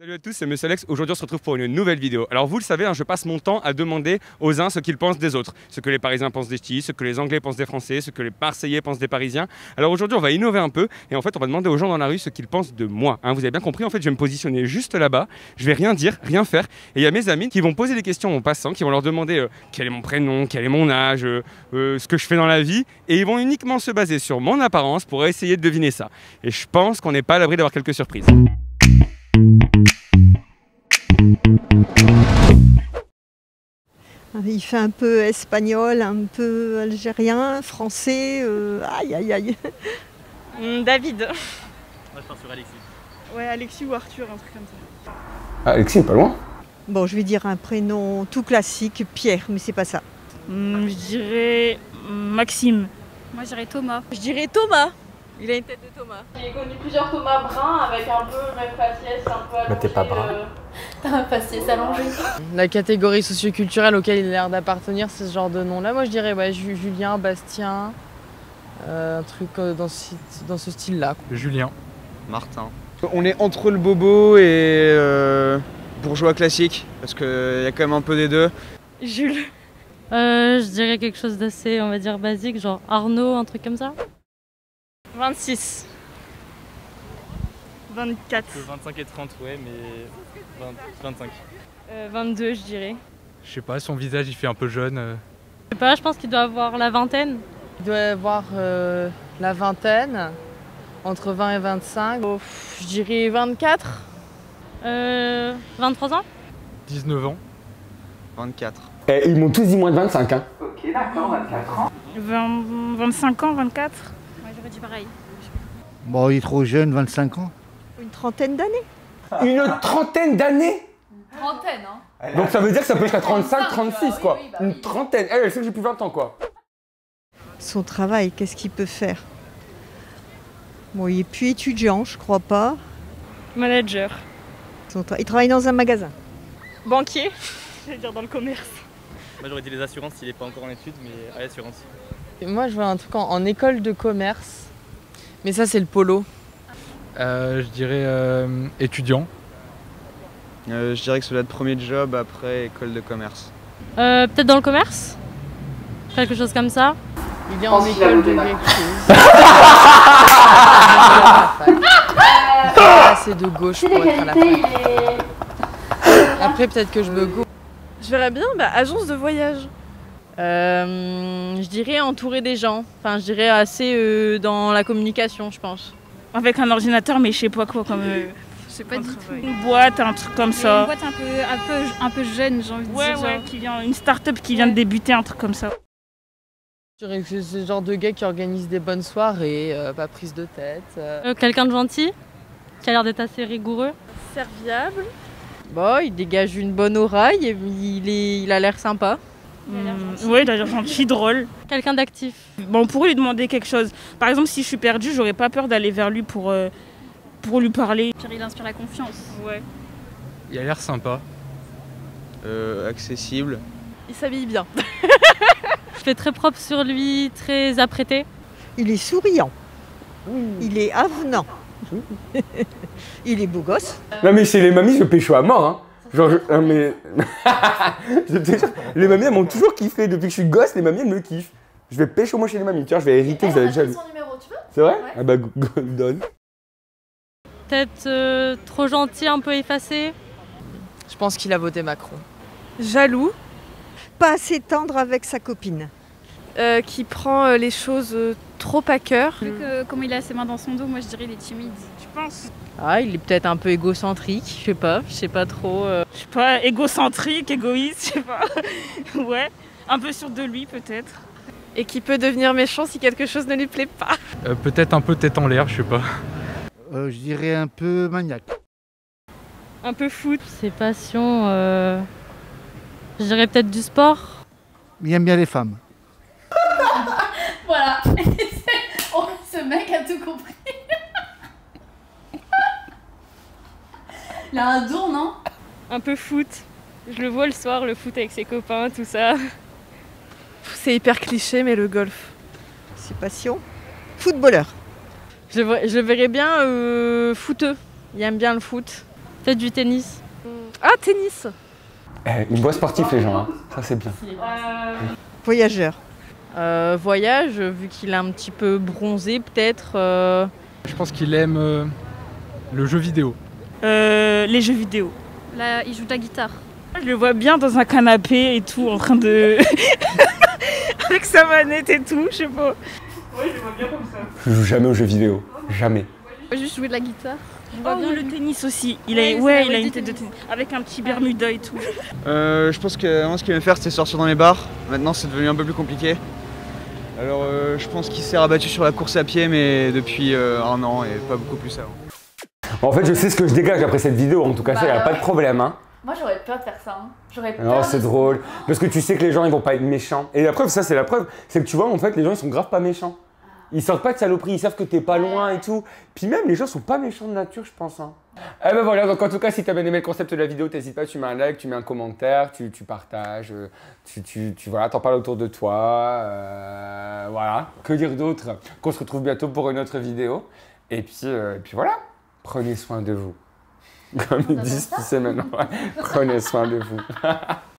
Salut à tous, c'est Monsieur Alex. Aujourd'hui on se retrouve pour une nouvelle vidéo. Alors vous le savez, je passe mon temps à demander aux uns ce qu'ils pensent des autres. Ce que les Parisiens pensent des Ch'tis, ce que les Anglais pensent des Français, ce que les Marseillais pensent des Parisiens. Alors aujourd'hui on va innover un peu et en fait on va demander aux gens dans la rue ce qu'ils pensent de moi. Vous avez bien compris, en fait je vais me positionner juste là-bas, je vais rien dire, rien faire. Et il y a mes amis qui vont poser des questions en passant, qui vont leur demander quel est mon prénom, quel est mon âge, ce que je fais dans la vie. Et ils vont uniquement se baser sur mon apparence pour essayer de deviner ça. Et je pense qu'on n'est pas à l'abri d'avoir quelques surprises. Il fait un peu espagnol, un peu algérien, français, aïe aïe aïe. David. Moi je pars sur Alexis. Ouais, Alexis ou Arthur, un truc comme ça. Alexis, pas loin. Bon, je vais dire un prénom tout classique, Pierre, mais c'est pas ça. Je dirais Maxime. Moi je dirais Thomas. Je dirais Thomas. Il a une tête de Thomas. J'ai connu plusieurs Thomas bruns avec un peu même faciès, un peu allongé. Mais t'es pas brun. T'as un faciès allongé. La catégorie socioculturelle auquel il a l'air d'appartenir, c'est ce genre de nom-là. Moi je dirais Julien, Bastien, un truc dans ce style-là. Julien. Martin. On est entre le bobo et bourgeois classique, parce qu'il y a quand même un peu des deux. Jules. Je dirais quelque chose d'assez, on va dire, basique, genre Arnaud, un truc comme ça. 26. 24. 25 et 30, ouais, mais 25. 22, je dirais. Je sais pas, son visage il fait un peu jeune. Je sais pas, je pense qu'il doit avoir la vingtaine. Il doit avoir la vingtaine, entre 20 et 25. Oh, je dirais 24. 23 ans 19 ans. 24. Et ils m'ont tous dit moins de 25. Ok, d'accord, 24 ans. 25 ans, 24. Moi j'aurais dit pareil. Bon, il est trop jeune, 25 ans. Une trentaine d'années. Une trentaine d'années. Trentaine, hein. Donc ça veut dire que ça peut jusqu'à 35, 35, 36 quoi. oui, bah Une oui. trentaine. Elle sait que j'ai plus 20 ans quoi. Son travail, qu'est-ce qu'il peut faire? Bon, il est plus étudiant, je crois pas. Manager. Il travaille dans un magasin. Banquier. Je vais dire dans le commerce. Moi j'aurais dit les assurances, il est pas encore en études, mais à l'assurance. Et moi je vois un truc en école de commerce, mais ça c'est le polo. Je dirais étudiant. Je dirais que ça doit être premier job après école de commerce. Peut-être dans le commerce. Quelque chose comme ça. Il est en école de quelque chose. Assez de gauche pour être à la fac. Après peut-être que je me go. Je verrais bien agence de voyage. Je dirais entouré des gens. Enfin, je dirais assez dans la communication, je pense. Avec un ordinateur, mais je sais pas quoi, comme. Je sais pas du tout. Une boîte, un truc comme ça. Une boîte un peu jeune, j'ai envie de dire. Ouais, une start-up qui vient de débuter, un truc comme ça. Je dirais que c'est ce genre de gars qui organise des bonnes soirées, pas prise de tête. Quelqu'un de gentil, qui a l'air d'être assez rigoureux. Serviable. Bon, il dégage une bonne aura, il a l'air sympa. Oui, il a l'air gentil, drôle. Quelqu'un d'actif. Bon, on pourrait lui demander quelque chose. Par exemple, si je suis perdue, j'aurais pas peur d'aller vers lui pour lui parler. Il inspire la confiance. Ouais. Il a l'air sympa. Accessible. Il s'habille bien. Il fait très propre sur lui, très apprêté. Il est souriant. Il est avenant. Il est beau gosse. Non mais chez les mamies je pécho à mort hein. Genre non, mais je te jure, les mamies elles m'ont toujours kiffé depuis que je suis gosse, les mamies elles me kiffent. Je vais pécho moi chez les mamies, tiens je vais hériter, vous avez déjà vu. Son numéro, tu veux? C'est vrai? Ouais. Ah bah donne. Peut-être trop gentil, un peu effacé. Je pense qu'il a voté Macron. Jaloux. Pas assez tendre avec sa copine. Qui prend les choses trop à cœur. Vu que comme il a ses mains dans son dos, moi je dirais il est timide. Je pense. Ah, il est peut-être un peu égocentrique, je sais pas trop. Je sais pas, égocentrique, égoïste, je sais pas. Ouais, un peu sûr de lui peut-être. Et qui peut devenir méchant si quelque chose ne lui plaît pas. Peut-être un peu tête en l'air, je sais pas. Je dirais un peu maniaque. Un peu foot. Ses passions, je dirais peut-être du sport. Il aime bien les femmes. Voilà. Ce mec a tout compris. Il a un don, non? Un peu foot. Je le vois le soir, le foot avec ses copains, tout ça. C'est hyper cliché, mais le golf. Ses passions. Footballeur. Je le verrais bien footeux. Il aime bien le foot. Peut-être du tennis. Ah, tennis. Une voix sportif les gens, hein. Ça c'est bien. Voyageur. Voyage, vu qu'il est un petit peu bronzé, peut-être. Je pense qu'il aime le jeu vidéo. Les jeux vidéo. Là, il joue de la guitare. Je le vois bien dans un canapé et tout, en train de. Avec sa manette et tout, je sais pas. Ouais, je le vois bien comme ça. Je joue jamais aux jeux vidéo. Jamais. Juste jouer de la guitare. Le tennis aussi. Il a une tête de tennis. Avec un petit bermuda et tout. Je pense que moi, ce qu'il aimait faire, c'était sortir dans les bars. Maintenant, c'est devenu un peu plus compliqué. Alors, je pense qu'il s'est rabattu sur la course à pied, mais depuis 1 an et pas beaucoup plus avant. En fait, je sais ce que je dégage après cette vidéo, en tout cas, ça, y a pas de problème, hein. Moi, j'aurais peur de faire ça. Hein. J'aurais peur. Non, c'est drôle. Parce que tu sais que les gens, ils vont pas être méchants. Et la preuve, ça, c'est la preuve. C'est que tu vois, en fait, les gens, ils sont grave pas méchants. Ils sortent pas de saloperie, ils savent que t'es pas loin et tout. Puis même, les gens sont pas méchants de nature, je pense. Hein. Eh ben voilà, donc en tout cas, si t'as bien aimé le concept de la vidéo, t'hésites pas, tu mets un like, tu mets un commentaire, tu partages, voilà, t'en parles autour de toi. Voilà, que dire d'autre? Qu'on se retrouve bientôt pour une autre vidéo. Et puis voilà, prenez soin de vous. Comme ils disent, tu sais maintenant, prenez soin de vous.